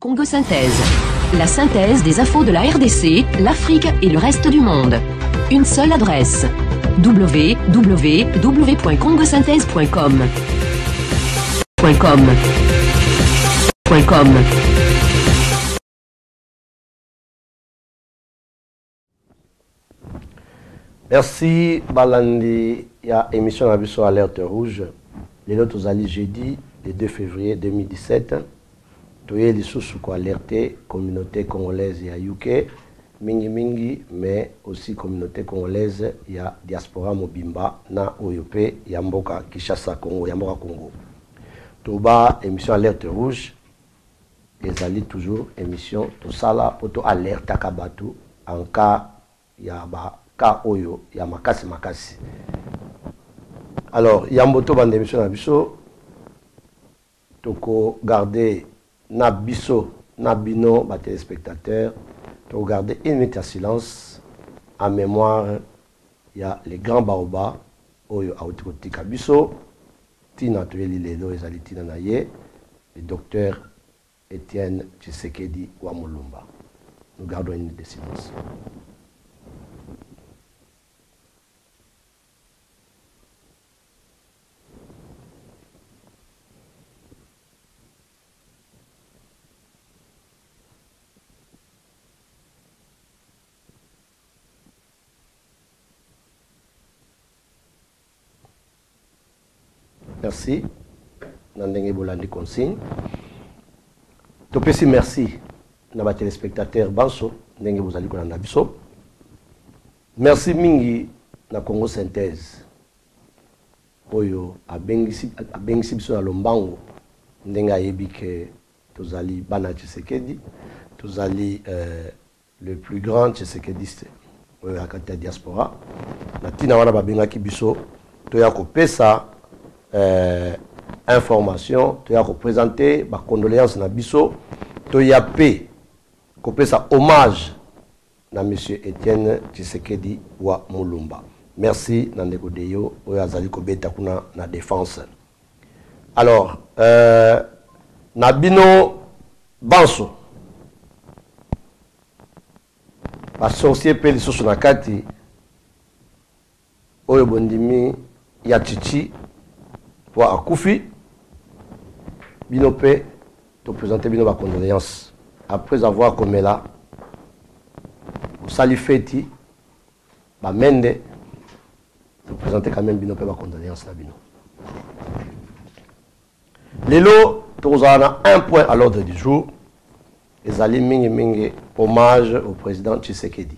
Congo Synthèse. La synthèse des infos de la RDC, l'Afrique et le reste du monde. Une seule adresse. www.congosynthèse.com. Merci Balandi, il y a émission à sur Alerte Rouge. Les autres alliés jeudi, le 2 février 2017. Tout est les sous alerté communauté congolaise et à UK, mingi, mais aussi communauté congolaise et à diaspora mobimba na Oyope, Yamboka, Kishasa, Congo, Yamboka Congo. Tout bas, émission Alerte Rouge. Les alliés toujours émission tout ça là pour tout alerte à Kabatu en cas yaba ka oyo ya makasi. Alors yamboto bande émission na biso toko garder na biso na bino ba téléspectateurs toko garder une minute à silence en mémoire ya les grands baobas oyo autotika biso tina to lelo ezali tina na ye le docteur Etienne Tshisekedi Wamulumba. Nous gardons une minute de silence. Merci. Nandenge Bolandi consigne. Topesi merci na téléspectateurs Banso ndenge vous allez kolanda biso. Merci mingi na Congo Synthèse. Oyo abengisi biso na lombango ndenge ayebi ke tozali bana Tshisekedi, tozali le plus grand Tshisekediste oyo akata diaspora. Na tina wana babengaki biso toya kopesa information, tu as représenté ma condoléance na biso, tu as payé, ça hommage na monsieur Etienne Tshisekedi wa Mulumba. Merci Nandeko Deyo, oyazali kobeta kuna na défense. Alors, Nabino Banso, ba sorcier pe lisusu na kati, oyo bondimi ya Chichi pour Akoufi. Binopé, te présenter Bino ma condoléance. Après avoir comme là, Salifeti, Mende, te présenter quand même Binopé ma condoléance na Bino. Lelo, tu as un point à l'ordre du jour. Les alliés mingi hommage au président Tshisekedi.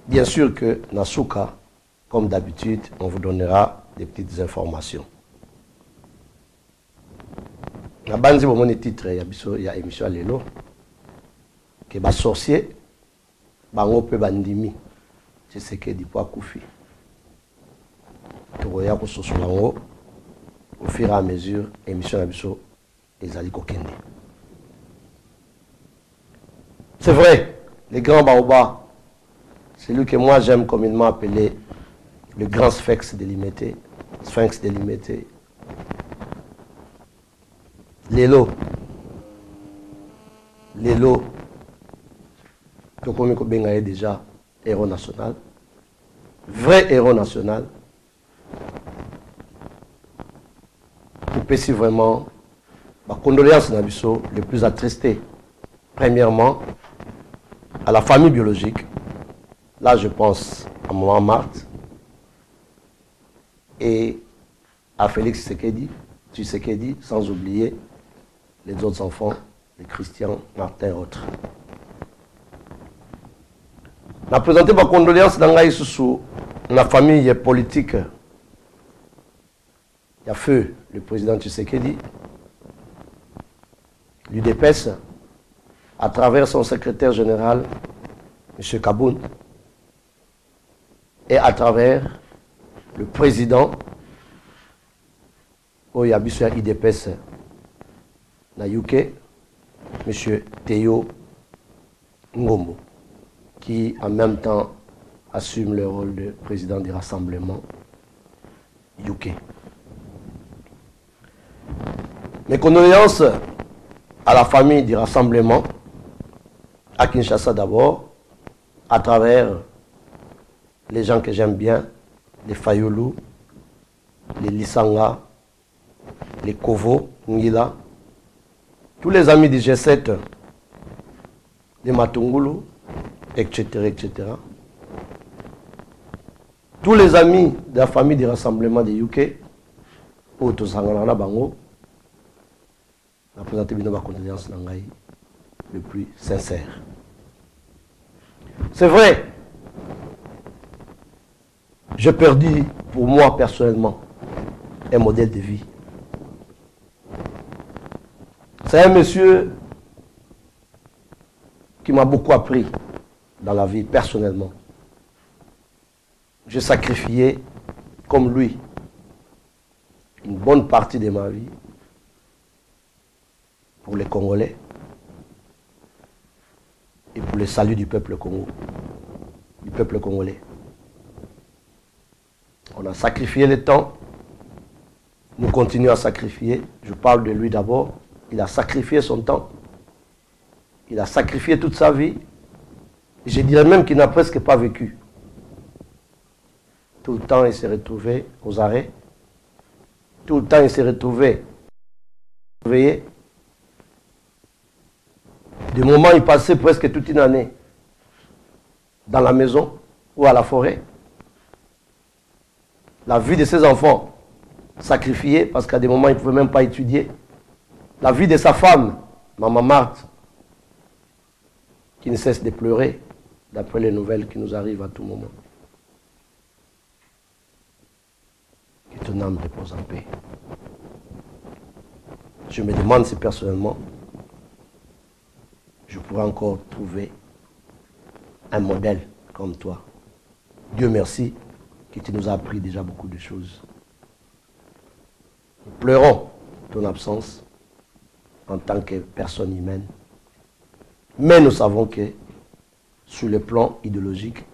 Bien sûr que Nasuka, comme d'habitude, on vous donnera des petites informations. La bande de mon titre, il y a émission à l'élo, que les sorciers, bango pe bandimi, c'est ce que dit pour Koufi. Tu vois, au fur et à mesure, émission à biso, les ali kokende. C'est vrai, les grands baobas, c'est lui que moi j'aime communément appeler le grand sphinx délimité. Lelo, Tokomiko Benga est déjà héros national, vrai héros national. Pour pécer vraiment, ma condoléance Nabiso, le plus attristé. Premièrement, à la famille biologique. Là, je pense à Maman Marthe et à Félix Tshisekedi, sans oublier les autres enfants, les Christian, Martin et autres. On a présenté ma condoléance dans la famille politique. Il y a feu le président Tshisekedi, l'UDPS, à travers son secrétaire général, M. Kaboun, et à travers le président, il y a l'UDPS, na UK, M. Théo Ngombo, qui en même temps assume le rôle de président du rassemblement UK. Mes condoléances à la famille du rassemblement, à Kinshasa d'abord, à travers les gens que j'aime bien, les Fayulu, les Lissanga, les Kovo, Ngila, tous les amis du G7, les Matungulu, etc., etc. Tous les amis de la famille du rassemblement de UK, où tous les bango, la présenter ma condoléance le plus sincère. C'est vrai, j'ai perdu pour moi personnellement un modèle de vie. C'est un monsieur qui m'a beaucoup appris dans la vie personnellement. J'ai sacrifié, comme lui, une bonne partie de ma vie pour les Congolais et pour le salut du peuple Congo, du peuple congolais. On a sacrifié le temps, nous continuons à sacrifier. Je parle de lui d'abord. Il a sacrifié son temps, il a sacrifié toute sa vie. Et je dirais même qu'il n'a presque pas vécu. Tout le temps, il s'est retrouvé aux arrêts. Tout le temps, il s'est retrouvé réveillé. Du moment où il passait presque toute une année dans la maison ou à la forêt. La vie de ses enfants sacrifiée parce qu'à des moments, il ne pouvait même pas étudier. La vie de sa femme, Maman Marthe, qui ne cesse de pleurer d'après les nouvelles qui nous arrivent à tout moment. Que ton âme repose en paix. Je me demande si personnellement, je pourrais encore trouver un modèle comme toi. Dieu merci que tu nous as appris déjà beaucoup de choses. Nous pleurons ton absence en tant que personne humaine. Mais nous savons que sur le plan idéologique,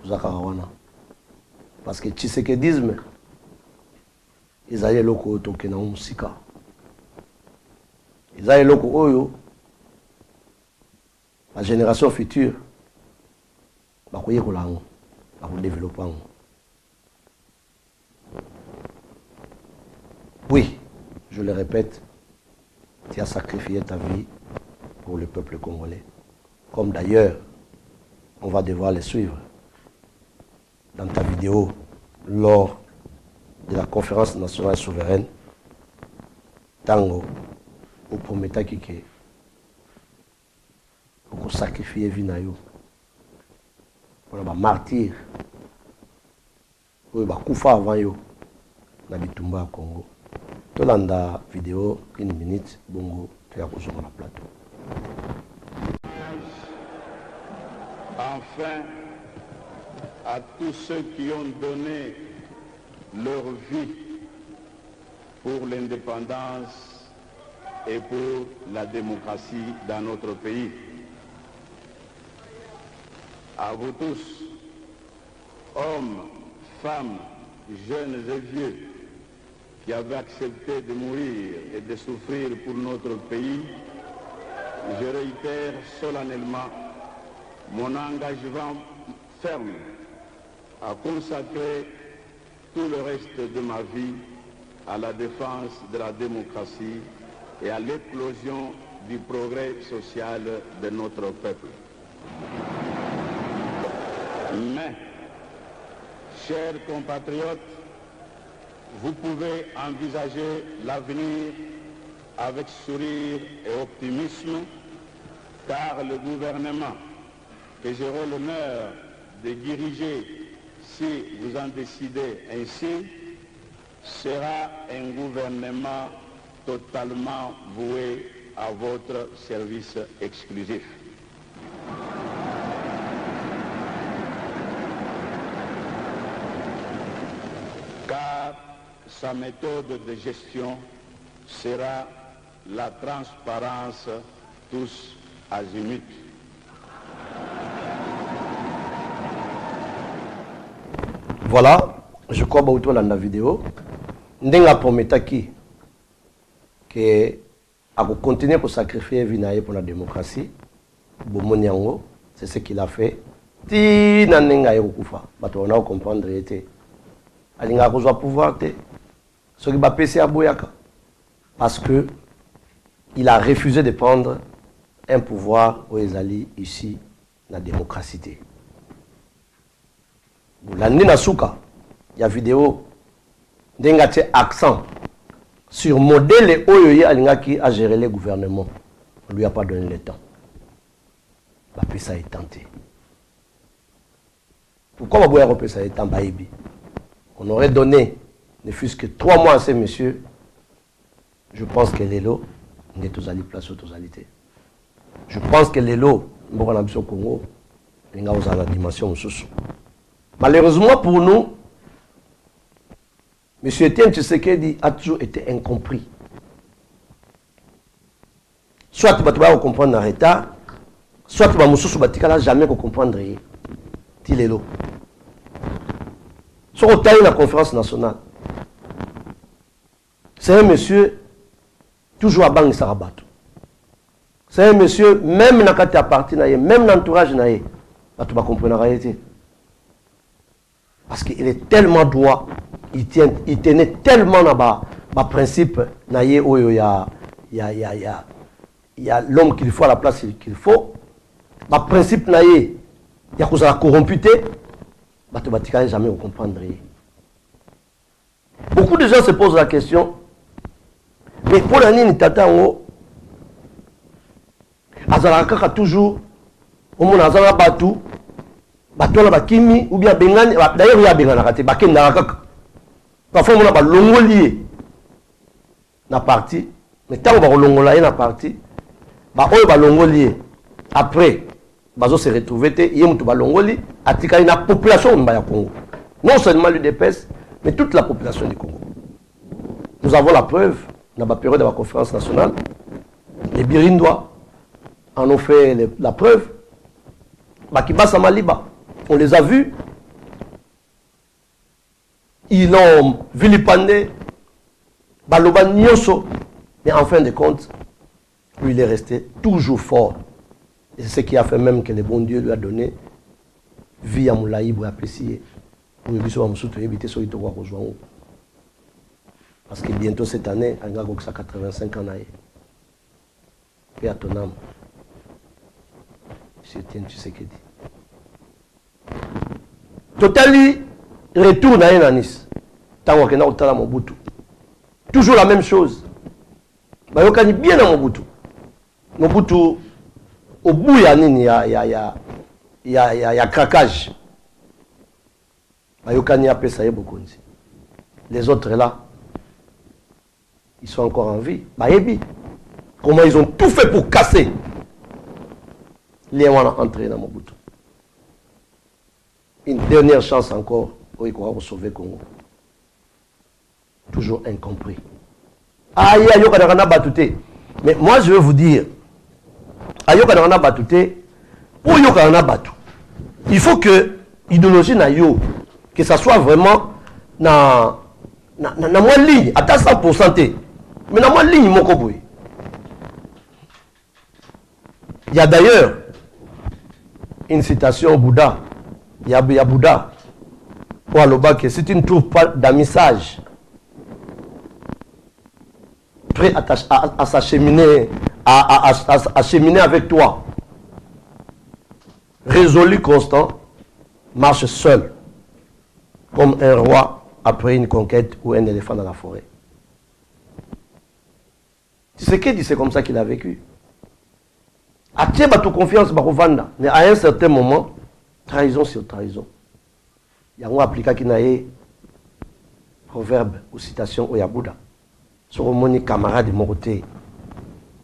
nous avons. Parce que Tshisekedisme, ils allaient loko toke na musika. Ils allaient loko oyo. La génération future, va développer. Oui, je le répète, tu as sacrifié ta vie pour le peuple congolais. Comme d'ailleurs, on va devoir les suivre dans ta vidéo lors de la conférence nationale souveraine. Tango, au prometa kike, pour sacrifier vie na yo. Pour les martyrs, pour les koufa avant yo, na bitumba Congo. Tolanda vidéo, 1 minute, bongo, tu as rejoint la plateau. Enfin, à tous ceux qui ont donné leur vie pour l'indépendance et pour la démocratie dans notre pays. À vous tous, hommes, femmes, jeunes et vieux, qui avez accepté de mourir et de souffrir pour notre pays, je réitère solennellement mon engagement ferme à consacrer tout le reste de ma vie à la défense de la démocratie et à l'éclosion du progrès social de notre peuple. Mais, chers compatriotes, vous pouvez envisager l'avenir avec sourire et optimisme, car le gouvernement que j'aurai l'honneur de diriger, si vous en décidez ainsi, sera un gouvernement totalement voué à votre service exclusif. Car sa méthode de gestion sera la transparence tous azimuts. Voilà, je crois que dans la vidéo, Ndenga prometaki que à continuer pour sacrifier Vinaye pour la démocratie. Bomoniango, c'est ce qu'il a fait. Ti nanenga yokufa, bato on a comprendre été. Alinga kozwa pouvoir te. Ce qui va passer à Boyaka. Parce que il a refusé de prendre un pouvoir aux Ezali ici, la démocratie. L'année Nasuka, il y a vidéo d'un accent sur modèle Oyoye Alinga qui a géré le gouvernement. On ne lui a pas donné le temps. Ça est tenté. Pourquoi ça est tenté? On aurait donné, ne fût-ce que 3 mois à ces messieurs. Je pense que l'élo n'est pas allé place aux totalité. Je pense que l'élo, au Congo, il y a une dimension. Malheureusement pour nous, M. Etienne Tshisekedi a toujours été incompris. Soit tu vas comprendre en retard, soit tu vas jamais comprendre. Tilelo. Sur le taille de la conférence nationale, c'est un monsieur toujours à Bang Sarabato. C'est un monsieur, même dans le parti, même dans l'entourage, tu vas comprendre la réalité. Parce qu'il est tellement droit, il tenait tellement là-bas, le principe, il y a l'homme qu'il faut à la place qu'il faut. Le principe, il y a cause à corrompu, tu ne vas jamais comprendre. Beaucoup de gens se posent la question, mais pour l'année, il y a toujours, au monde, il y a bateau, bateau la kimi ou bien bengani, d'ailleurs il y a bengani raté, baken narakaka. Parfois on a longolier na parti, mais tant on va longolayer na parti, bah on va longolier. Après, bazo se retrouver te, yé mutu ba longoli, atika na population mbaya Congo. Non seulement l'UDPS, mais toute la population du Congo. Nous avons la preuve dans la période de la conférence nationale. Les Birindois en ont fait la preuve. Bakiba Samaliba. On les a vus. Ils l'ont vilipendé. Baloba Nyoso. Mais en fin de compte, lui, il est resté toujours fort. Et c'est ce qui a fait même que le bon Dieu lui a donné vie à Moulaï pour apprécier. Pour lui éviter ce qu'il rejoindre. Parce que bientôt cette année, il y a 85 ans. Paix à ton âme. Je tiens, tu sais que dit. Totali retourne à Nice. Tant que nous avons Mobutu. Toujours la même chose. Il y a bien dans Mobutu. Mobutu, au bout, il y a craquage. Il y a ça beaucoup. Les autres là, ils sont encore en vie. Comment ils ont tout fait pour casser les gens entrés dans Mobutu. Une dernière chance encore pour sauver le Congo. Toujours incompris. Mais moi je veux vous dire, il faut que l'idéologie que ça soit vraiment dans la ligne, à 100%. Mais dans la ligne, il y a d'ailleurs une citation au Bouddha. Il y a Bouddha. Pour Aloba, que si tu ne trouves pas d'amissage prêt à s'acheminer, à cheminer avec toi, résolu, constant, marche seul, comme un roi après une conquête ou un éléphant dans la forêt. Tu sais qu'il dit, c'est comme ça qu'il a vécu. À tiens toute confiance, mais à un certain moment, trahison sur trahison. Il y a un appliqué qui n'a pas proverbe ou citation au Yabouda. Sur mon camarade de mon côté,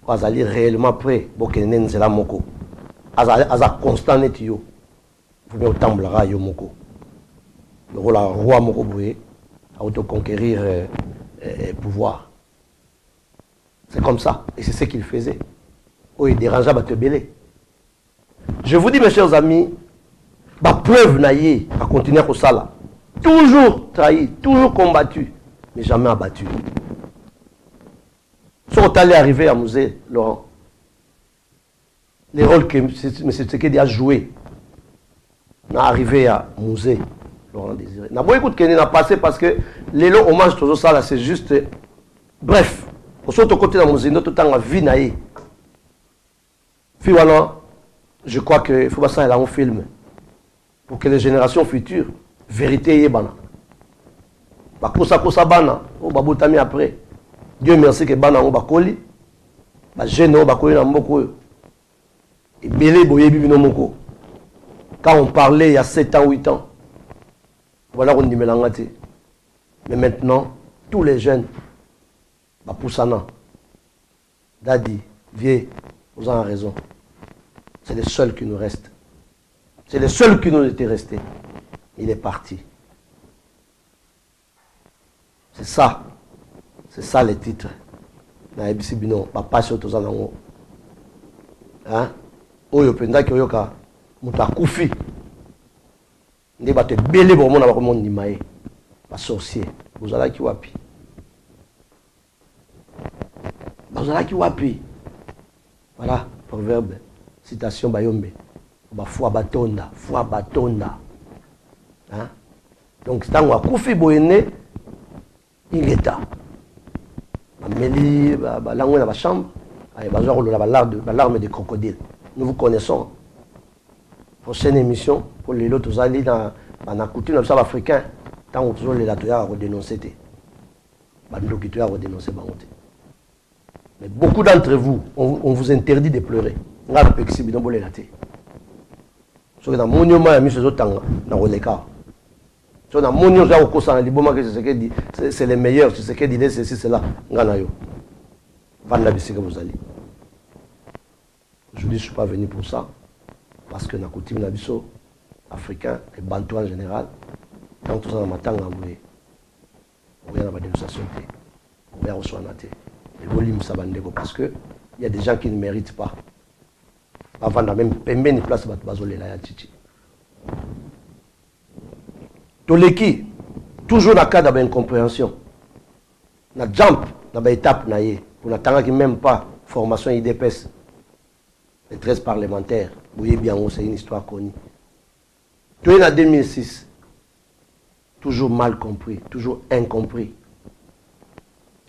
vous allez réellement prêt pour que vous soyez moko. Vous allez constant net yo. Vous me temblara yo moko. Le roi moko boué à autoconquérir pouvoir. C'est comme ça. Et c'est ce qu'il faisait. Oh, il dérangeait à te belé. Je vous dis, mes chers amis, la preuve naïe à continuer comme ça là. Toujours trahi, toujours combattu, mais jamais abattu. sont allés arriver à musée, Laurent. Les rôles que M. Tshisekedi a joué, n'a arrivé à musée, Laurent Désiré. N'a pas écouté qu'il n'a passé parce que les lots hommage tout ça là, c'est juste. Bref, au soit côté de la musée, notre temps à vie naïe. Finalement, je crois qu'il faut pas ça un film pour que les générations futures, vérité y bana. Bah kosa bana, on va botami après. Dieu merci que bana on va coller. Bah jeune on va coller dans beaucoup. Et belé boye bibi no moko. Quand on parlait il y a 7 ans, 8 ans, voilà on dit mélangate. Mais maintenant, tous les jeunes, bah poussana, Dadi, vieux, vous avez raison. C'est le seul qui nous reste. C'est le seul qui nous était resté. Il est parti. C'est ça. C'est ça les titres. Na ebisi bino, papa surtout ça nango. Hein? Oyo penda ki oyoka muta kufi. Ndi bate belé bo mona ba ko monde maye. Ba sorcier. Bozala ki wapi? Bozala ki wapi? Voilà, proverbe, citation bayombe. Ba foi batonda, foi batonda. Hein? Donc c'est un kufi boyene ingeta. Amélie, langue dans la chambre, l'arme de crocodile. Nous vous connaissons. Prochaine émission, pour les autres, vous allez dans la coutume africaine, tant que vous allez la dénoncer. Mais beaucoup d'entre vous, on vous interdit de pleurer. On a le si bidon bolé la tête. Sur le monument, il y a mis ce temps dans le cas. Sur le monument, c'est le meilleur. C'est ce qu'il dit, c'est cela. Je ne suis pas venu pour ça. Parce que dans la coutume africain et bantou en général, quand tout ça dans ma tanga, vous voyez la dénonciation, vous voyez le volume parce qu'il y a des gens qui ne méritent pas. Avant de même payer une place, Toleki, toujours dans le cas d'incompréhension. Dans le jump, dans l'étape, pour n'attendre qui même pas formation IDPS, les 13 parlementaires, vous voyez bien, c'est une histoire connue. Tout est en 2006, toujours mal compris, toujours incompris.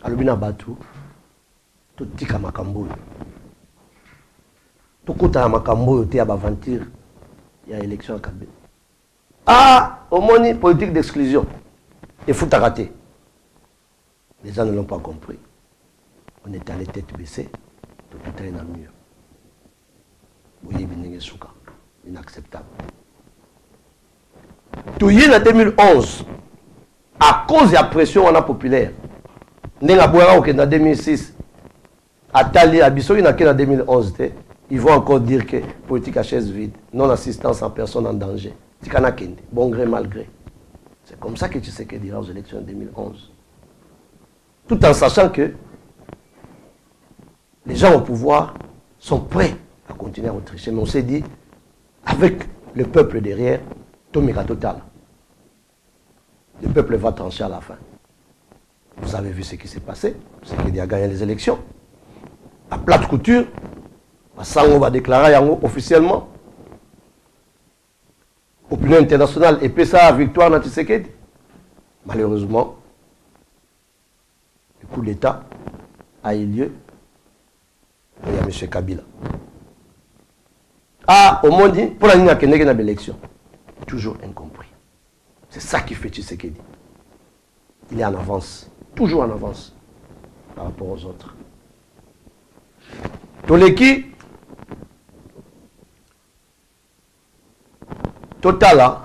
Alubina Batou, tout tika makambo. Tout kota makambo, il y a aventure, il y a élection à Kabila. Ah, au moins, politique d'exclusion. Il faut rater. Les gens ne l'ont pas compris. On est allé tête baissée, tout est dans le mur. Vous voyez, inacceptable. Tout en 2011, à cause de la pression on a populaire, en 2006, à Tali, à Bissau, en 2011, ils vont encore dire que politique à chaise vide, non-assistance en personne en danger. Bon gré, mal gré. C'est comme ça que tu sais qu'il dira aux élections en 2011. Tout en sachant que les gens au pouvoir sont prêts à continuer à tricher. Mais on s'est dit, avec le peuple derrière, Tomika total. Le peuple va trancher à la fin. Vous avez vu ce qui s'est passé. C'est qu'il a gagné les élections. À plate couture, Sango va déclarer officiellement. Opinion internationale et puis ça, victoire dans Tshisekedi. Malheureusement, le coup d'État a eu lieu. Il y a M. Kabila. Ah, au monde, pour la ligne à l'élection, toujours incompris. C'est ça qui fait Tshisekedi. Il est en avance, toujours en avance par rapport aux autres. Toleki, Total,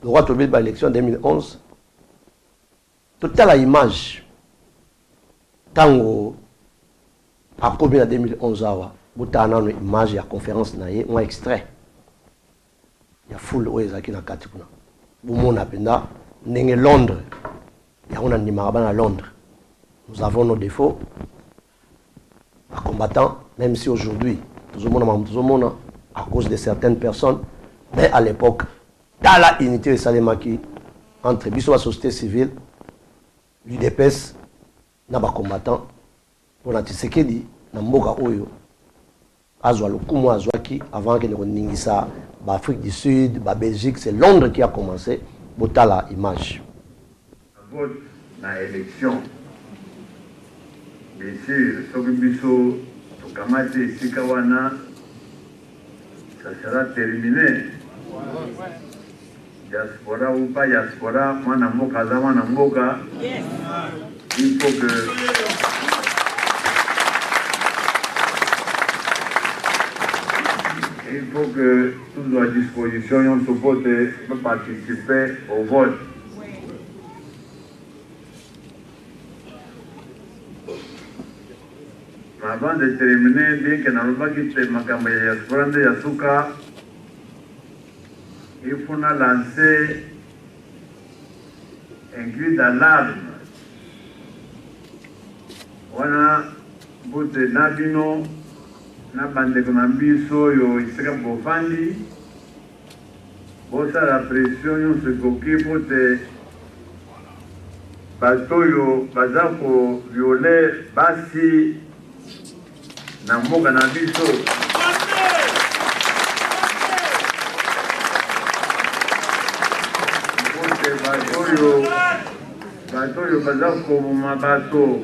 le roi Tobé par l'élection en 2011, Total a image. Tango, à combien en 2011, vous avez une image, il y a conférence, il y a un extrait. Il y a foule où il y a une carte. Vous avez Londres. Il y a un animal à Londres. Nous avons nos défauts. À combattant, même si aujourd'hui, tout le monde, à cause de certaines personnes, mais à l'époque, dans la unité de Salemaki, entre la société civile, l'UDPS, na ba combattant pour na Tshisekedi na mboka oyo azwa lokumu azwaki avant que ne koningisa ba Afrique du Sud, ba Belgique, c'est Londres qui a commencé botala image. Vote na élection. Bien sûr, Sokubiso Tokamate Sikawana, ça sera terminé. Diaspora ou pas diaspora, moi Namboka Zama Namboka, il faut que tous nos dispositions puissent participer au vote. Avant de terminer, bien que nous n'avons pas quitté Makamba Diaspora de Yasuka, il faut lancer un cri d'alarme. Wana bote nabino na bande konambiso yo iseka bofandi bosa la pression yo se koki bote bato yo bazako violer basi na mboka na biso. Bato yo bazako moma bato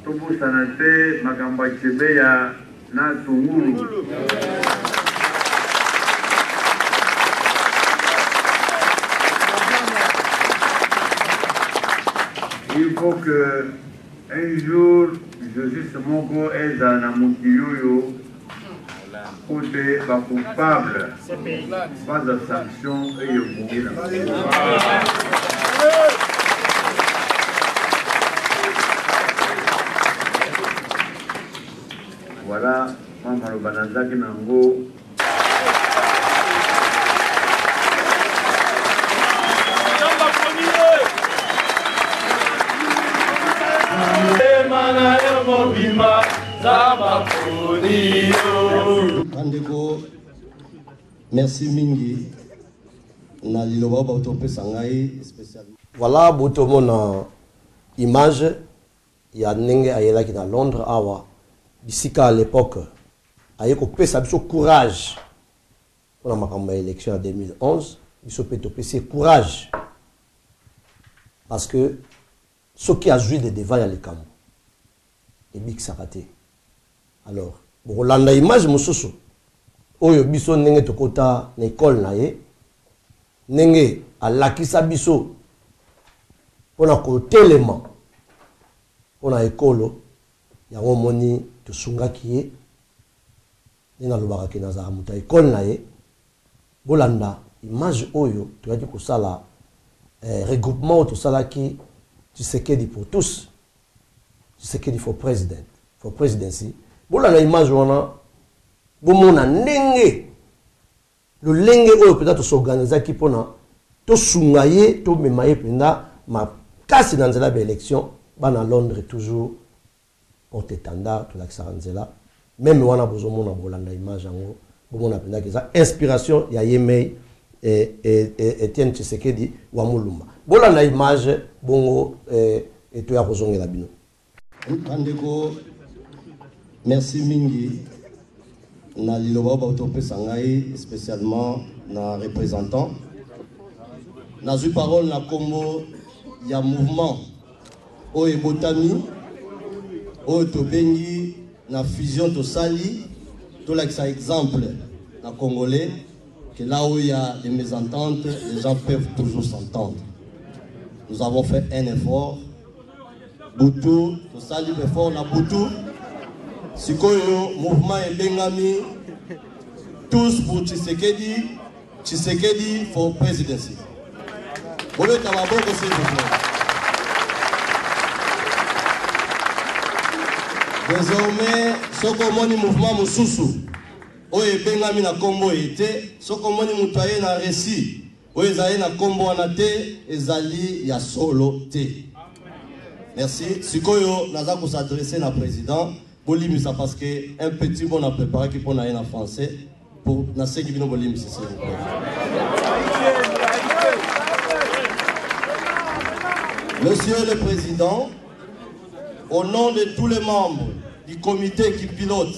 tobusana te makambo ya Kibeya na Tungulu. Il faut que un jour Joseph Moko eza na mokiyoyo côté ba coupable pas de sanction et yobungila. Voilà, Mama Lobanazaki Nango. Andeko, merci mingi. Na liloba bautope sangai spécialement. Voilà, botomo na image ya nenge ayela ki na Londres awa. D'ici qu'à l'époque, il y a eu courage pour la élection en 2011. Il faut que courage. Parce que ce qui a joué de devant, il y a les camps. Et Big Sarate. Alors, pour l'image, je suis oyo biso nenge tokota na école na ye nenge alakisa biso pona ko telema pona école ya moni to sungaki ye nina lobaka ke nazala muta école na ye bolanda image oyo toyaki kosala regroupement to salaki Tshisekedi pour tous Tshisekedi for president for presidency bolanda image wana bomona ndenge le lenge oyo peut-être s'organiser ki pona to sunga ye to mema ye penda makasi na nzela ba élection bana Londres toujours porte-étendard to la Saranzela même wana bozomona bolanda image yango bomona penda ke za inspiration ya Yemei et Etienne Tshisekedi wa Mulumba bolanda image bongo et to ya kozongela bino Andeko merci mingi na liloba bautope sangai spécialement na représentant na zu parole na kombo ya mouvement o ebotami o tobengi na fusion to sali to lakisa exemple na congolais que là où il y a des mésententes les gens peuvent toujours s'entendre. Nous avons fait un effort Boutou to sali effort na Boutou Sikoyo, mouvement Elengami, tous pour Tshisekedi, Tshisekedi for presidency. Bolo Tamaboko, s'il vous plaît. Désormais, Sokomoni mouvement Moussousou, Oye Bengami na Kombo ete, Sokomoni Moutaye na Resi, Oye Zaye na Kombo anate, Ezali ya solo te. Merci. Sikoyo, Nazako s'adresser na président. Bolim, ça parce que un petit bon a préparé qui pour en français pour nasser qui vient bolim, s'il vous plaît. Monsieur le Président, Au nom de tous les membres du comité qui pilote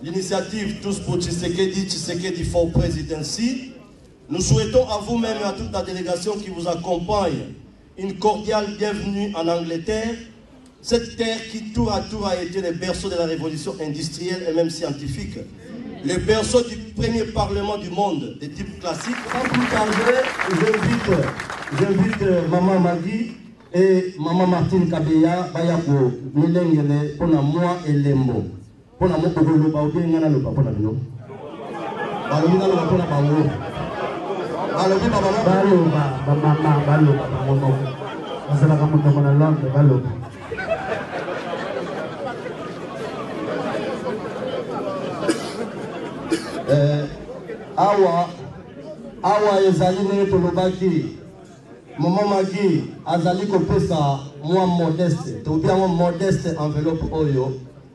l'initiative Tous pour Tshisekedi for Presidency, nous souhaitons à vous-même et à toute la délégation qui vous accompagne une cordiale bienvenue en Angleterre, cette terre qui tour à tour a été le berceau de la révolution industrielle et même scientifique, le berceau du premier parlement du monde de type classique. Sans plus tarder, j'invite Maman Magui et Maman Martine Kabeya Bayako Milengele pour moi et Lembo. Pour moi, pour le Loba, ou bien Nana Loba, pour la Bino. Balomina Loba, pour la Bango. Baloba, Baloba, Baloba, Baloba. Masala kamuta mwana Londres, Baloba. Awa ezali nini tolobaki Maman Magui azali kopesa moi modeste tobia moi modeste enveloppe oyo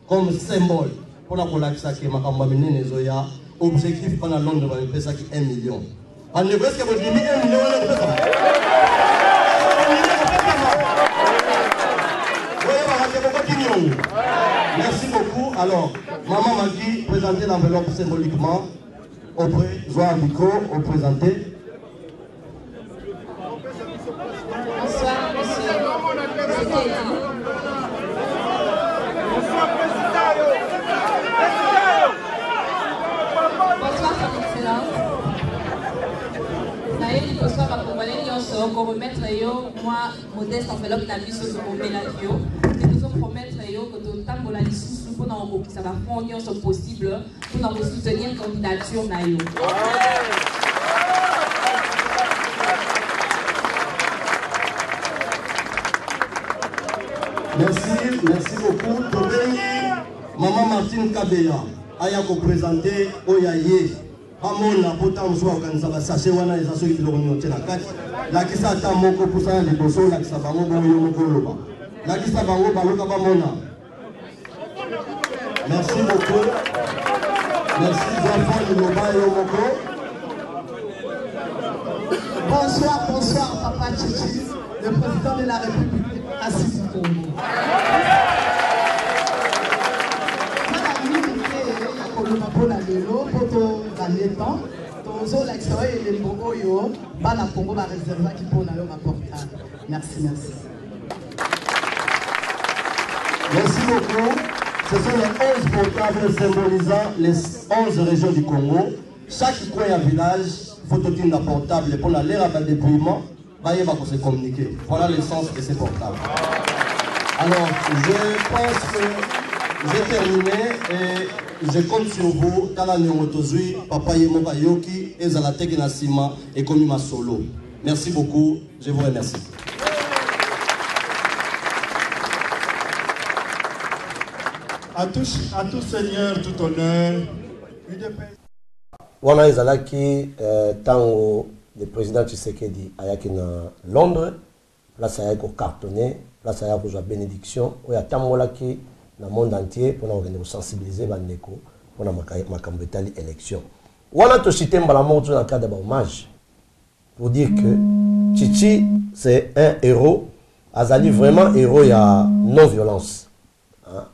comme symbole pour la kolakisa ke makambo minene zoya objectif pana Londres va pesa ki 1 million on ne veut que vous diminuez 1 million on pesa merci beaucoup. Alors Maman Magui présentez l'enveloppe symboliquement auprès Joao Biko au présenté. Bonsoir, monsieur. Bonsoir, son excellence. Naïe, bonsoir, à Congolais, on remettre moi, modeste enveloppe la vie sur le Mélatio. Et nous allons promettre que tout le temps, on a les sous pour que ça va faire possible pour nous soutenir la candidature. Merci beaucoup. Maman Martine Kabeya a présenté Oyaye. Amona potam zo organiser ba sachet wana eza so ki lonyo tena kati. La kisa ta moko pusa le boso la kisa bango boyo moko loba. La kisa bango baloka ba mona. Merci beaucoup. Merci Jean-Paul Loba yo moko. Bonsoir, bonsoir Papa Chichi, le président de la République assis du Congo. Pour la vélo, pour gagner temps, tous les extraits et les Bogoyo, la Congo va réserver qui pour nous rapporter. Merci, merci. Merci beaucoup. Ce sont les 11 portables symbolisant les 11 régions du Congo. Chaque coin et village, phototype d'un portable pour la l'air à déploiement, va se communiquer. Voilà l'essence de ces portables. Alors, je pense que j'ai terminé et je compte sur vous. Tala Nyongotozui, Papa Yemoka Yoki, Ezalateki Nasima et Komima Solo. Merci beaucoup. Je vous remercie. À tout seigneur, tout honneur. Wana ezalaki tango le président Tshisekedi ayaki na Londres, place ayaki cartonné, place ayaki kozwa bénédiction, oyo atambolaki na monde entier pour nous sensibiliser bandeko pour na makambo etali élection. Wana to cité mbala moko na cadre de hommage pour dire que Chichi c'est un héros, azali vraiment héros ya non violence.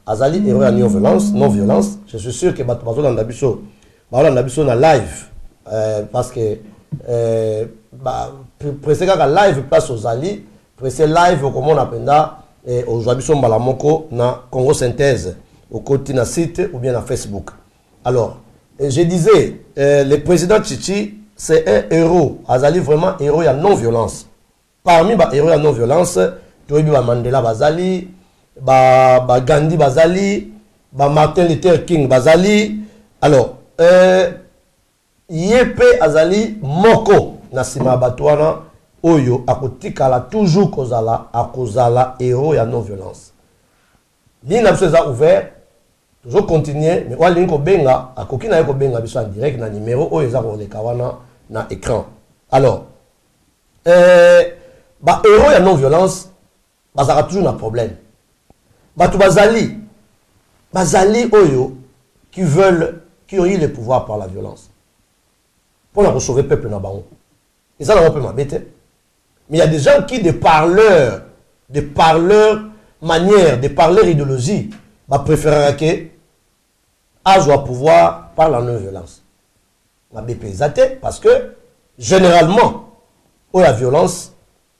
Azali héros ya non violence, je suis sûr que bato bazolanda biso na live parce que presque kaka live place aux ali presque live comme on appelle aujourd'hui son balamoko na Congo Synthèse au côté na site ou bien na Facebook. Alors je disais le président Chichi c'est un héros, azali vraiment héros ya non violence. Parmi ba héros ya non violence toyebi ba Mandela bazali, ba Gandhi bazali, ba Martin Luther King bazali. Alors Yepe azali moko na sima batwana oyo akotikala toujours kozala héros ya non violence. Ni na biso eza ouvert toujours continuer mais wali ko benga akoki na ko benga biso en direct na numéro oyo eza ko leka wana na écran. Alors ba héros ya non violence bazaka toujours na problème. Batu bazali oyo qui ont eu le pouvoir par la violence. Pour sauver le peuple dans le banc. Et ça, on peut m'embêter. Mais il y a des gens qui, des parleurs manière de parler idéologie, je préférerais que Ajoa pouvoir parler en non-violence. Je vais parce que généralement, où la violence,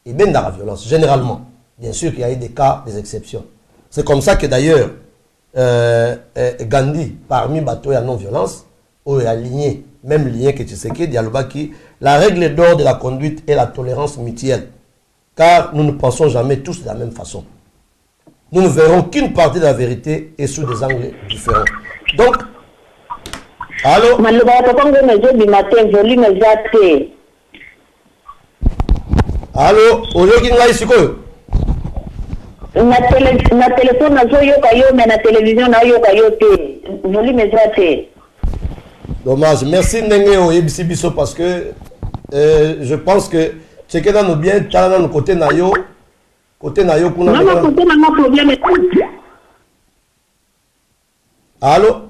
et bien dans la violence, généralement, bien sûr qu'il y a eu des cas, des exceptions. C'est comme ça que d'ailleurs, Gandhi, parmi bateaux et la non-violence, où il a aligné, même lié que Tshisekedi, Dialobaki, la règle d'or de la conduite est la tolérance mutuelle. Car nous ne pensons jamais tous de la même façon. Nous ne verrons qu'une partie de la vérité et sous des angles différents. Donc, allô? Allô? Na téléphone nazo yoka yo, mais na télévision na yoka yo te. Volume ezate. Dommage. Merci Ndenge au Yebisibiso parce que je pense que c'est que dans nos biens, dans nos côtés nayo, côté nayo kuna. Non, côté na problème. Allô?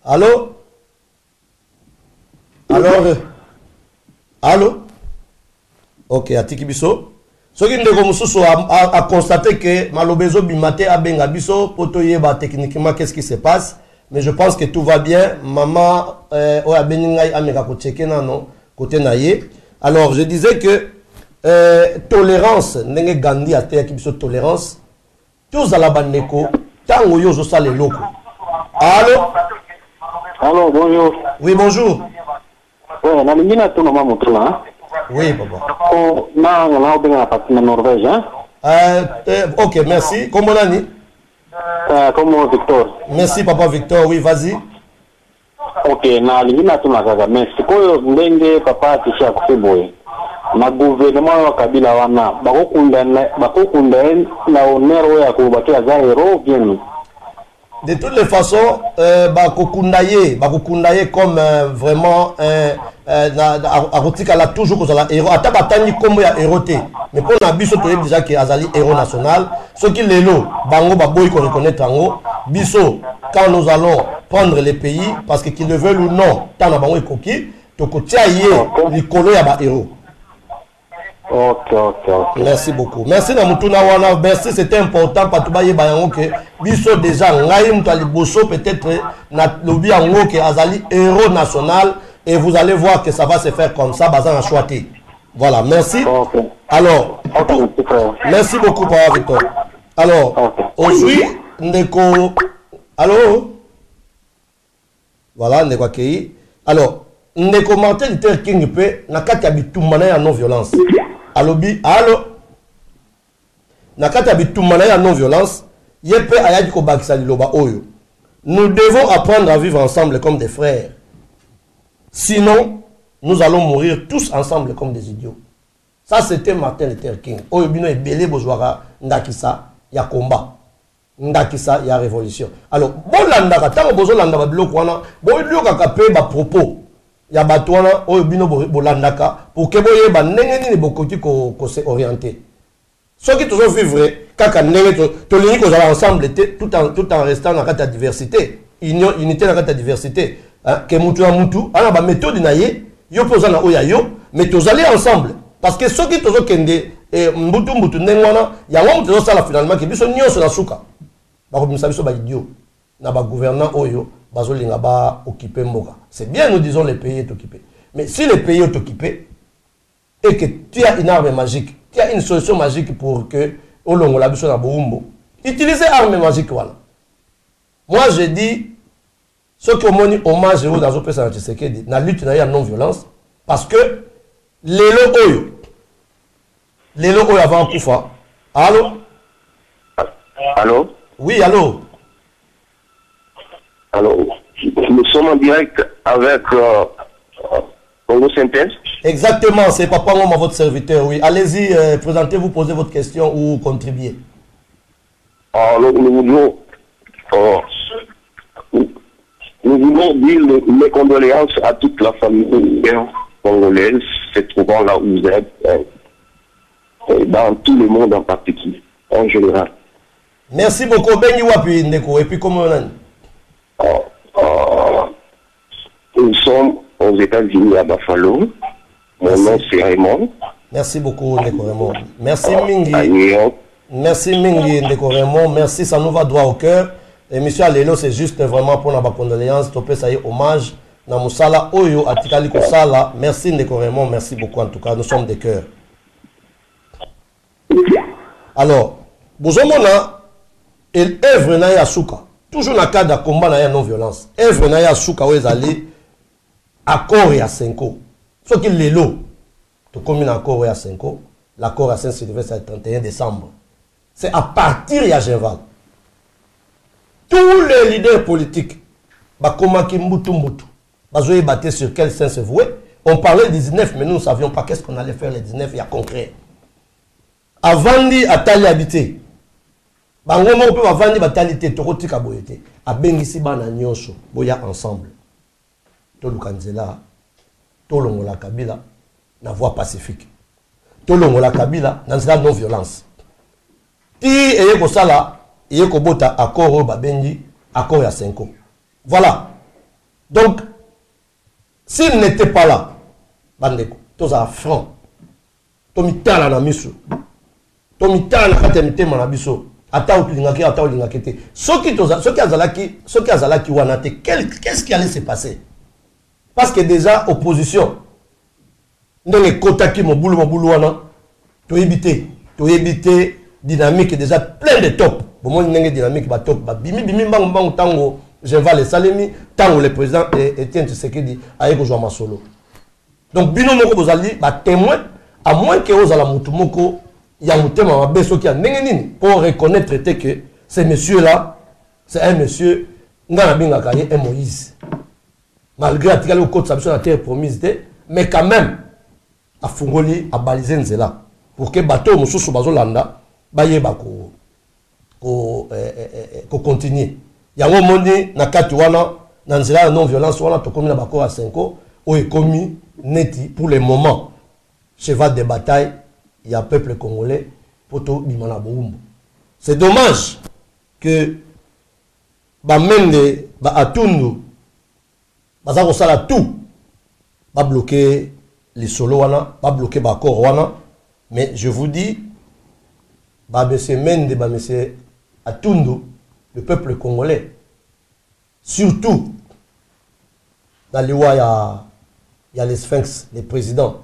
Allô? Alors, allô? Ok, Atiki Biso. Ce qui a constaté que Malobezo Bimate a benga biso, potoyeba techniquement qu'est-ce qui se passe. Mais je pense que tout va bien. Maman, oya beningai ameka ko checker non côté naye. Alors, je disais que tolérance, nenge Gandhi a été biso tolérance. Tous à la bandeko, tango yo zo sale loko. Allô? Allô, bonjour. Oui, bonjour. Ouais, na lingina tu mama mutula. Oui, papa. Oh, on a bien parti en Norvège, hein? Ok, merci. Comment on a dit? Comment Victor? Merci, papa Victor. Oui, vas-y. Ok, na lingina tu nakaga. Mais c'est quoi ndenge papa kisha kuboye? Na gouvernement wa Kabila wana bakokunda na honneur ya kubakia za héros bien. De toutes les façons, Bakokundaye comme vraiment Arotika l'a toujours que la héros. Atabatani comme ya héroté. Mais pour la biso to déjà que Azali héros national. Ce qui les lots, bango baboy qu'on reconnaît tango. Biso quand nous allons prendre les pays parce que qu'ils le veulent ou non, tant na bango ekoki, to kotia yé likolo ya ba héros. Ok. Merci beaucoup. Merci Namutuna Wana. Merci, c'était important. Patubaye Bayango que biso déjà Ngaïm Taliboso peut-être na lobby Ango que Azali héros national et vous allez voir que ça va se faire comme ça. Bazan a choisi. Voilà, merci. Okay. Alors, merci beaucoup Papa Victor. Alors, aujourd'hui, Ndeko. Allô? Voilà, Ndeko Akei. Alors, Ndeko Martin Luther King peut na kati abitumana ya non-violence. Alobi, allô? Nakata bitumana ya non-violence, yepe ayadi ko bakisa liloba oyo. Nous devons apprendre à vivre ensemble comme des frères. Sinon, nous allons mourir tous ensemble comme des idiots. Ça, c'était Martin Luther King. Oyo bino e belé bozwara ndakisa ya combat. Ndakisa ya révolution. Alors, bon landaka, tango bozo landaka biloko wana, bo ilioka kape ba propos. Ya batwana oyo bino bolandaka pour que boye ba ndenge ni bokoti ko se orienter. Ceux qui toujours vivre kaka ndenge to lingi ko za ensemble tout en restant dans la diversité. Unité dans la diversité. Que mutu na mutu ana ba méthode na ye yo poza na oya yo mais tous aller ensemble parce que ceux qui toujours kende mbutu ndenge wana ya wa mutu zo sala finalement que biso nyonso na suka. Ba ko bimisa biso ba idiot na ba gouvernant oyo bazolinga ba occuper mboka. C'est bien, nous disons, les pays est occupé. Mais si le pays est occupé et que tu as une arme magique, tu as une solution magique pour que utilisez l'arme magique. Voilà. Moi, je dis, ceux qui ont monté hommage aux personnes dans la lutte à non-violence, parce que les lots avant Koufa. Allô? Allô? Oui, allô? Allô? Nous sommes en direct avec Congo Synthèse. Exactement, c'est Papa Ngoma, votre serviteur, oui. Allez-y, présentez-vous, posez votre question ou contribuez. Nous voulons dire mes condoléances à toute la famille congolaise se trouvant là où vous êtes, et dans tout le monde en particulier, en général. Merci beaucoup, Benny Wapi Ndeko. Et puis comment on a nous sommes aux États-Unis à Buffalo. Mon nom c'est Raymond. Merci beaucoup, Ndeko Raymond. Merci Mingi. Merci Mingi, Ndeko Raymond. Merci, ça nous va droit au cœur. Et monsieur Alelo, c'est juste vraiment pour notre condoléance. Topé, ça y est, hommage. Na Moussala Oyo, Atikali Kosala. Merci Ndeko Raymond. Merci beaucoup en tout cas. Nous sommes des cœurs. Alors, Bozomona, et œuvre na ya souka. Toujours dans le cadre de combat na ya non-violence. Œuvre na ya souka où ils allaient accord et à 5 ans. Ce qui est l'eau. Tout comme un accord et à 5 ans. L'accord à Saint-Sylvestre, c'est le 31 décembre. C'est à partir de Genval. Tous les leaders politiques, comment qui moutou, battu sur quel sens se vouer. On parlait des 19, mais nous ne savions pas qu'est-ce qu'on allait faire les 19, il y a concret. Avant d'y attaller habiter, bangomo peut avant d'y batalité, toroti kaboyete, a bengisi bana nyonso, boya ensemble. Tolu Kanzela, Tolongola Kabila, na voie pacifique. Tolongola Kabila, dans la non-violence. Ti eye ko sala, eye ko bota accord babengi, accord ya 5 ans. Voilà. Donc, s'il n'était pas là, bandeko, tous à franc, tomitala na miso. Tomitala katemite manabiso ata utilingaki ata ulingakete soki azalaki wana te qu'est-ce qui allait se passer parce que déjà opposition ndenge kotaki mobulu wana to éviter dynamique déjà plein de top bomoni ndenge dynamique ba top ba bimi mbangu tango je vais les salemi tango le président Etienne Tshisekedi aye ko jouer masolo donc bino moko bozali ba témoin à moins que ozala mutu moko pour reconnaître que ce monsieur-là, c'est un monsieur, un Moïse. Malgré le code de la terre promise, mais quand même, à Fungoli, à baliser Nzela. Pour que le bateau, M. Soubazolanda, continue. Il y a un moment donné, dans la non-violence, on a commis la bako à 5 ans, où est commis neti pour le moment. Cheval de bataille. Il y a un peuple congolais pour tout bimana boumbo. C'est dommage que Bamende, Atundu, Bazako Sala tout, va bloquer les solos, va bloquer Bakor, mais je vous dis, M. Mende, M. Atundu, le peuple congolais, surtout dans les lois, il y a les sphinx, les présidents.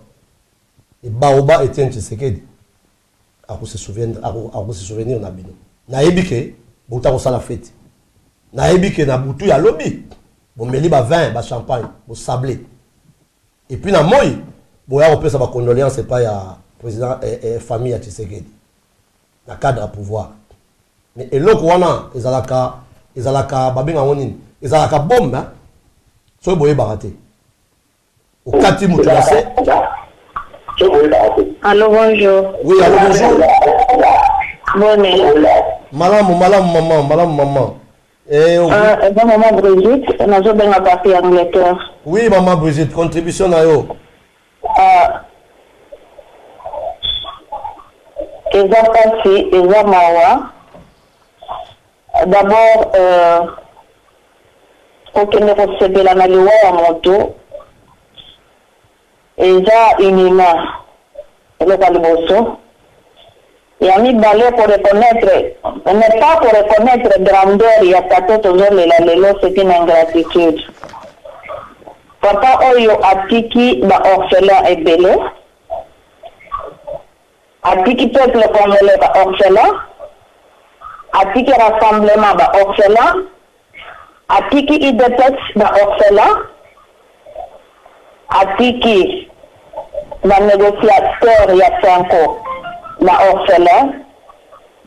Et Baoba Etienne Tshisekedi à se souvenir na bino na ebike bota ko sala fête na ebike na butu ya lobby bon meli ba vin ba champagne bo sablé et puis na moi boya ko pesa ba condoléances pas ya président et famille ya Tshisekedi na cadre à pouvoir mais eloko wana ezalaka babenga ngonini ezalaka bombe so boye baraté au kati mutu na se. Allô, bonjour. Oui, allô, bonjour. Bonne. Maman. Maman Brigitte, on a joué dans partie Angleterre. Oui, maman Brigitte, contribution à yo. Eza Mawa. D'abord, pour que nous recevions la loi à moto. Eza inima le Kaliboso. Et a mis balai pour reconnaître, mais pas pour reconnaître grandeur, il y a pas tout toujours la lelo, c'est une ingratitude. Papa Oyo Atiki, ba orphelin et belé. Atiki peuple congolais, ba orphelin. Atiki rassemblement, ba orphelin. Atiki IDPEX, ba orphelin. Atiki la négociateur il y a 5 ans la orphelin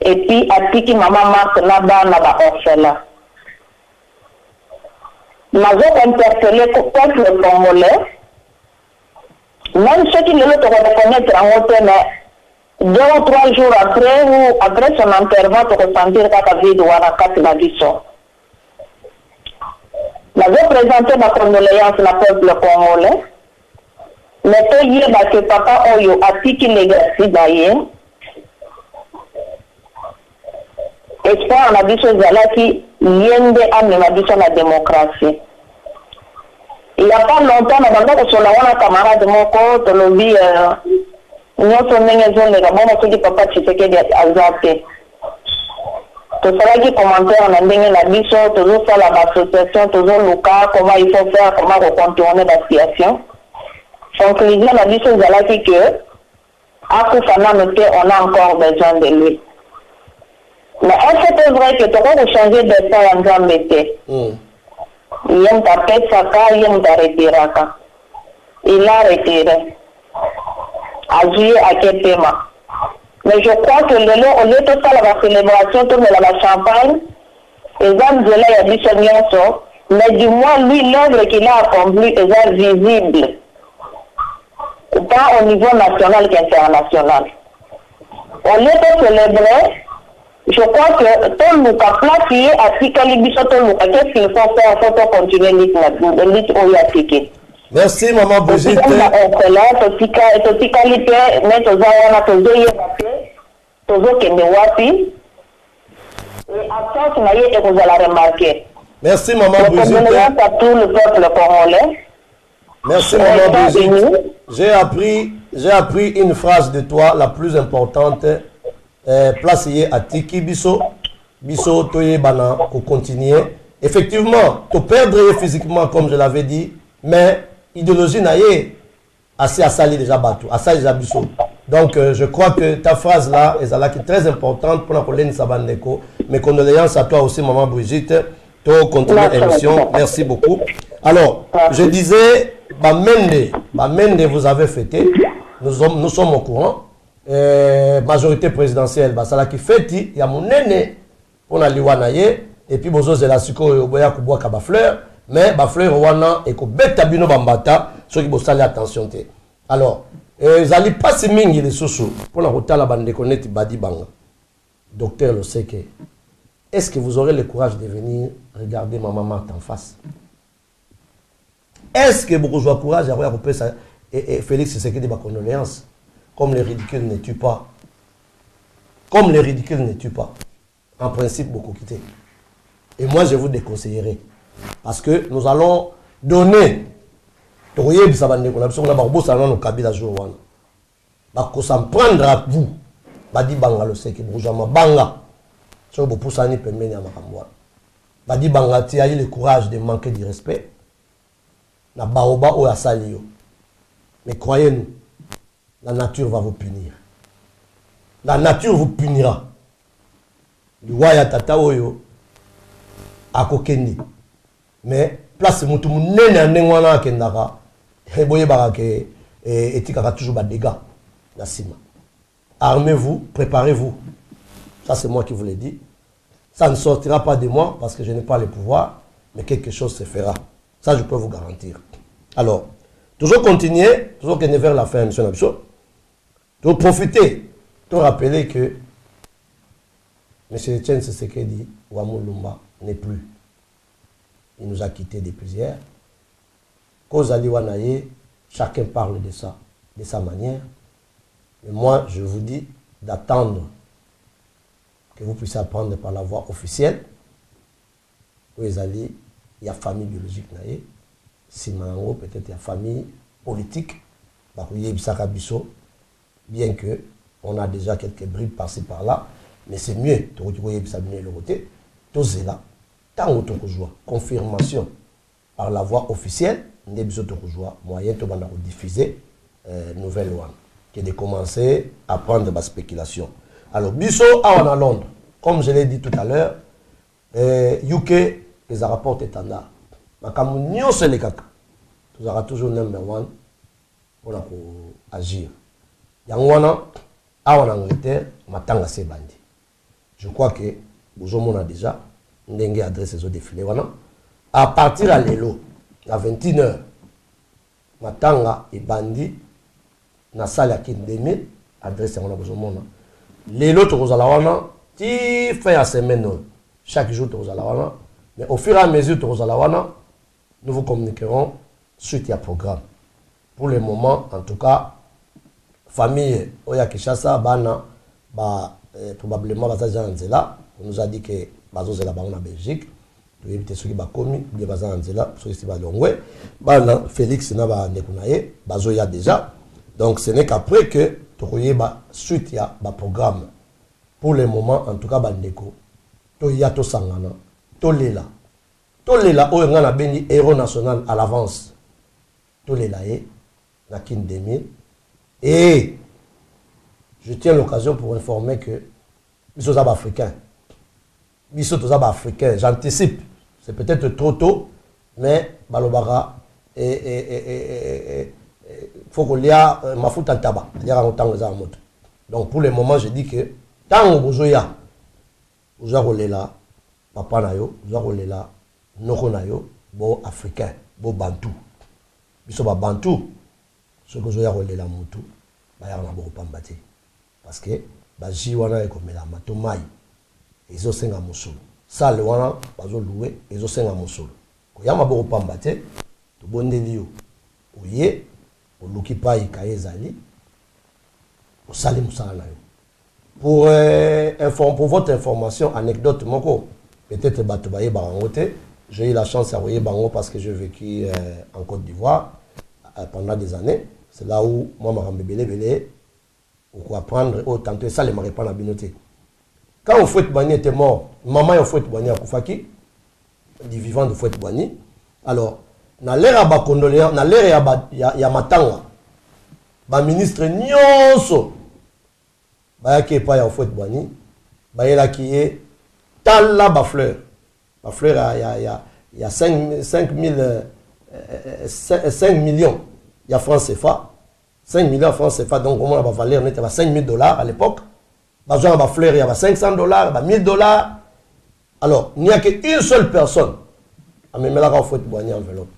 et puis Atiki maman Marthe là-bas la orphelin. Nous interpellé le peuple congolais, même ceux qui ne le reconnaître en haute, mais 2 ou 3 jours après ou après son enterrement pour ressentir la vie de Wanakat la vision. Nous avons présenté ma condoléance au peuple congolais. Mais que papa Oyo Atiki legacy d'ailleurs. Espoir on a dit choses là qui yende amena biso la démocratie. Il n'y a pas longtemps, on a dit que sur la camarade moko tolobi nyonso ndenge ezoleka bona soki papa Tshisekedi aza te tosalaki commentaire na ndenge na biso tozosala bassociation tozoluka comment il faut faire comment recontourner la situation conclusion na biso ezalaki que akufa nano te on a encore besoin de lui mais est-ce que c'est vrai que tokoki changer destin ya nzambe te ye mutu apesaka ye mutu aretiraka il a retiré azwi akepema. Mais je crois que au lieu de faire la célébration, tout la champagne, les hommes de là, il y a du soignon, mais du moins, lui, l'œuvre qu'il a accomplie est visible. Pas au niveau national qu'international. Au lieu de célébrer, je crois que tout le monde a placé à Tikalibiso, qu'est-ce qu'il faut faire pour continuer l'île où il a tiqué. Merci, maman Brigitte. Merci, maman Brigitte. À tout le peuple congolais. Merci, maman Brigitte. J'ai appris une phrase de toi, la plus importante. Placée à Tiki Biso. Biso, Toye Bana, pour continuer. Effectivement, tu perdrais physiquement, comme je l'avais dit, mais idéologie naïe assez assali déjà bateau, assali déjà biso. Donc je crois que ta phrase là est très importante pour la colline Sabandeko. Mes condoléances à toi aussi, maman Brigitte. Tu continues l'émission. Merci beaucoup. Alors, je disais, Bamende, vous avez fêté. Nous sommes au courant. Majorité présidentielle, ça qui fête, il y a mon aîné pour la liwanaye et puis bozo zela siko boya kuboa kaba fleur. Mais ba fleur wana et ko beta bino bambata ceux qui bossent attention té. Alors zali pas si mingi les soso pour la rotala bande connaître badi banga. Docteur Loseke, est-ce que vous aurez le courage de venir regarder ma maman en face? Est-ce que vous avez le courage d'avoir repris ça et Félix Tshisekedi des condoléances? Comme les ridicules ne tuent pas. Comme les ridicules ne tuent pas. En principe, beaucoup quitté. Et moi, je vous déconseillerai. Parce que nous allons donner. Nous allons s'en prendre à vous. Badi banga le seke bourgeois banga. So bo poussani pembeni amakamwa. Badi banga ti a eu le courage de manquer de respect. Na baoba o asalio. Mais croyez-nous, la nature va vous punir. La nature vous punira. Liwaya tata oyo akokendi. Mais place mutu munene ndengwana kendaka. Boye barake etika toujours ba dégâts la sima. Armez-vous, préparez-vous. Ça c'est moi qui vous l'ai dit. Ça ne sortira pas de moi parce que je n'ai pas le pouvoir, mais quelque chose se fera. Ça je peux vous garantir. Alors, toujours continuer, toujours qu'on est vers la fin, M. Nabso. Toujours profiter, toujours rappeler que M. Etienne Tshisekedi Wamulumba n'est plus. Il nous a quittés depuis hier. Kozali Wanaye, chacun parle de ça, de sa manière. Mais moi, je vous dis d'attendre que vous puissiez apprendre par la voie officielle. Il y a famille biologique, Simango, peut-être il y a famille politique. Bien que on a déjà quelques bribes par-ci par-là, mais c'est mieux. Confirmation par la voie officielle, moyen de diffuser nouvelle loi, qui est de commencer à prendre ma spéculation. Alors, Bisso à Londres, comme je l'ai dit tout à l'heure, UK, les rapports étendard. Makamunio c'est les caca. Tout aura toujours number one pour agir. Yangwana, en Angleterre, matanga se bandi. Je crois que vous avez déjà n'engue adresse aux défilés. À partir à l'élo, à 21h, matanga et bandi, na salle à 2000, adresse à mon abonnement. L'élo, tu as la ti fin à semaine, chaque jour, tu as la mais au fur et à mesure, tu as la nous vous communiquerons suite à programme. Pour le moment, en tout cas, famille Oya Kishasa, Bana, probablement, on nous a dit que Bazo est là-bas en Belgique. Tu éviter ceux qui sont commis, bien Bazo Anzela, ceux qui sont Bana, Félix, Naba Nekunaye, Bazo ya déjà. Donc ce n'est qu'après que suite ya programme. Pour le moment, en tout cas, bandeko, to ya to sangana, to lela, oyo nga na beni héros national à l'avance, to lela na kin 2000. Et je tiens l'occasion pour informer que biso zaba africain, j'anticipe, c'est peut-être trop tôt, mais balobara faut qu'on lia mafuta taba, donc pour le moment, je dis que tant que vous avez papa na yo, vous avez noko na yo, bo africain, bo bantou. Biso ba bantou, ce que vous avez la mutu, ba ya na bo pambati. Parce que ba jiwana e komela matomai. Ezo senga musulu. Ça le wana bazo louer, ezo senga musulu. Ko ya maboko pambati, to bondeli yo. Oye, o luki pa ikayezali. O sali musala na yo. Pour votre information, anecdote, peut-être Batoubaye Barangote, j'ai eu la chance de voir Bango parce que j'ai vécu en Côte d'Ivoire pendant des années. C'est là où moi, je belé, ou apprendre, tenter ça, les marépans à binoté. Quand on fouette Bani était mort, maman a fouette Bani à Koufaki, du vivant de fouette Bani. Alors, dans l'ère à Bakondoléa, dans l'ère à Matanga, le ministre Nyonso, Bayaki pas en fouette Bani, Bayela qui est Tala Bafleur. Bafleur, il y a 5 millions. Il y a francs CFA. 5 millions de francs CFA, donc comment la valeur n'était pas 5 000 $ à l'époque. Bafleur, il y avait 500 $, 1000 $. Alors, il n'y a qu'une seule personne à me mettre en fouette Bani enveloppe.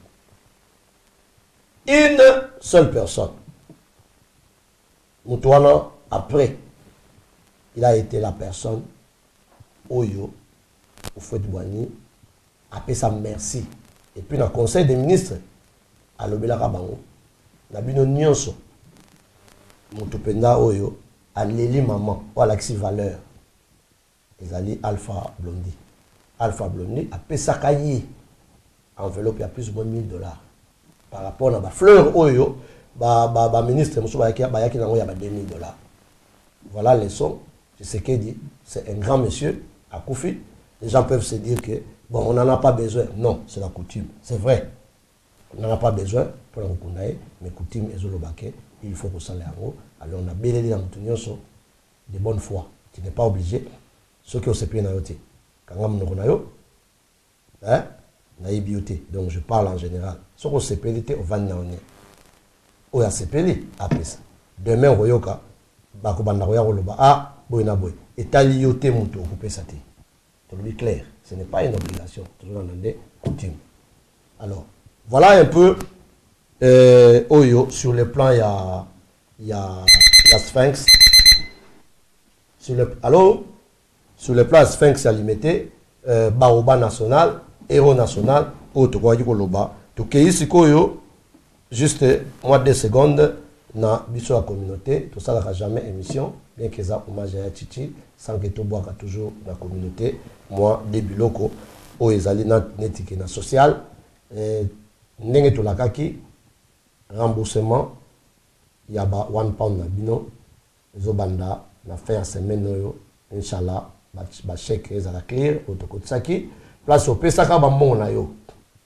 Une seule personne. Moutouana, après, il a été la personne Oyo, au Fouet Bouani, a fait sa merci. Et puis, dans le conseil des ministres, à l'Obela Rabango, na bino nyonso, Moutopenda Oyo, à Lili Maman, ou à l'Axi Valeur, ils allaient Alpha Blondie. Alpha Blondie a fait sa cahier, enveloppe, il y a plus ou moins 1 000 $. Par rapport à la fleur Oyo, ministre, il y a 2 000 $. Voilà les sons. C'est ce qu'il dit. C'est un grand monsieur à Koufi. Les gens peuvent se dire que, bon, on n'en a pas besoin. Non, c'est la coutume. C'est vrai. On n'en a pas besoin pour la Rukundae, mais coutume et Zolobake, il faut qu'on s'en aille en haut. Alors on a belé dans Moutounioso de bonne foi. Tu n'es pas obligé. Ceux qui ont se payé dans l'autre. Quand on a eu, donc je parle en général. Ceux qui ont se payé, on va en aller. On a se payé après ça. Demain, on va ah, boy. Et talioté mouto, couper ça. C'est clair. Ce n'est pas une obligation. Toujours dans des coutumes. Alors, voilà un peu Oyo. Sur le plan, il y a la Sphinx. Sur le plan Sphinx, il y a limité. Baoba national, héros national, Oyo. Donc, ici, juste moins 2 secondes. Na biso la communauté, tout ça n'aura jamais émission, bien que ça hommage à Titi, sans que tout boire toujours la communauté, moi, début locaux, où ils allaient dans l'éthique social, n'engé tout la kaki, remboursement, il y a 1 pound na bino, les obanda, na fin de semaine, Inch'Allah, ba chèque à la clear, autokotsaki, place au pesaka bambon na yo,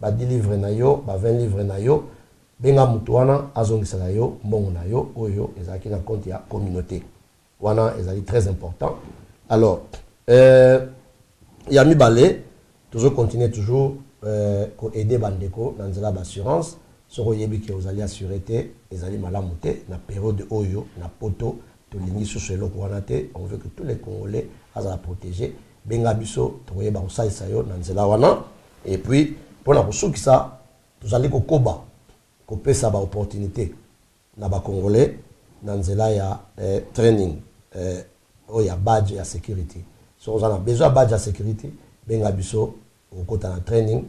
ba 10 livres na yo, ba 20 livres na yo, benga mutuana azongisala yo mbongo na yo oyo ezaki na compte ya communauté wana ezali très important. Alors ya mibale toujours continuer toujours ko aider bandeko dans nzela d'assurance soko yebi ke ozali assurité ezali malamu te na période oyo na poto to lingi susu eloko wana te. On veut que tous les Congolais azala protéger benga biso to yeba kosalisa yo na nzela wana. Et puis pour na kosukisa tozali kokoba couper ça opportunité na ba Congolais dans nzela ya training il y a badge ya sécurité. So on a besoin badge ya sécurité benga biso au côté na training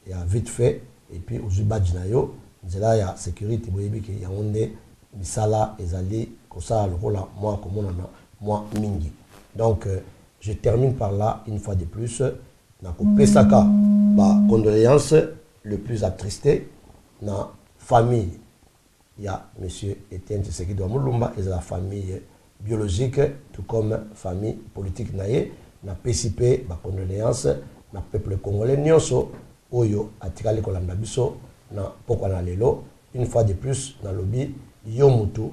il y a vite fait et puis au badge na yo nzela ya sécurité boyebi ke ya onde misala ezali ko ça le rôle moi comme on a moi mingi. Donc je termine par là une fois de plus na couper ça ka ba condoléances le plus attristé na famille il y a M. Etienne Tshisekedi Mulumba et la famille biologique, tout comme famille politique naïe, na PCP, ma condoléance, na peuple congolais, nyonso, oyo, atikali kolanda biso, na pokwa na lelo, une fois de plus, na lobby, yomutu,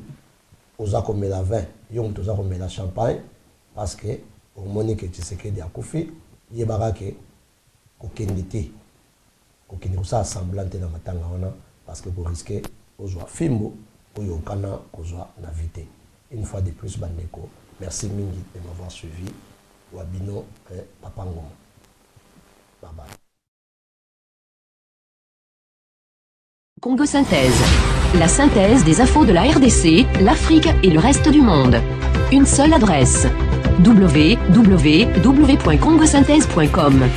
oza komela vin, yomutu oza komela champagne, parce que, au monique Tshisekedi akufi, yebarake, kokendite, kokendite, ça assemblante na matanga wana, parce que vous risquez, ozwa fimbo, oyo kana, kozwa na vite. Une fois de plus, Bandeko, merci Mingi de m'avoir suivi. Wabino et Papa Ngoma. Bye bye. Congo Synthèse. La synthèse des infos de la RDC, l'Afrique et le reste du monde. Une seule adresse. www.congosynthèse.com.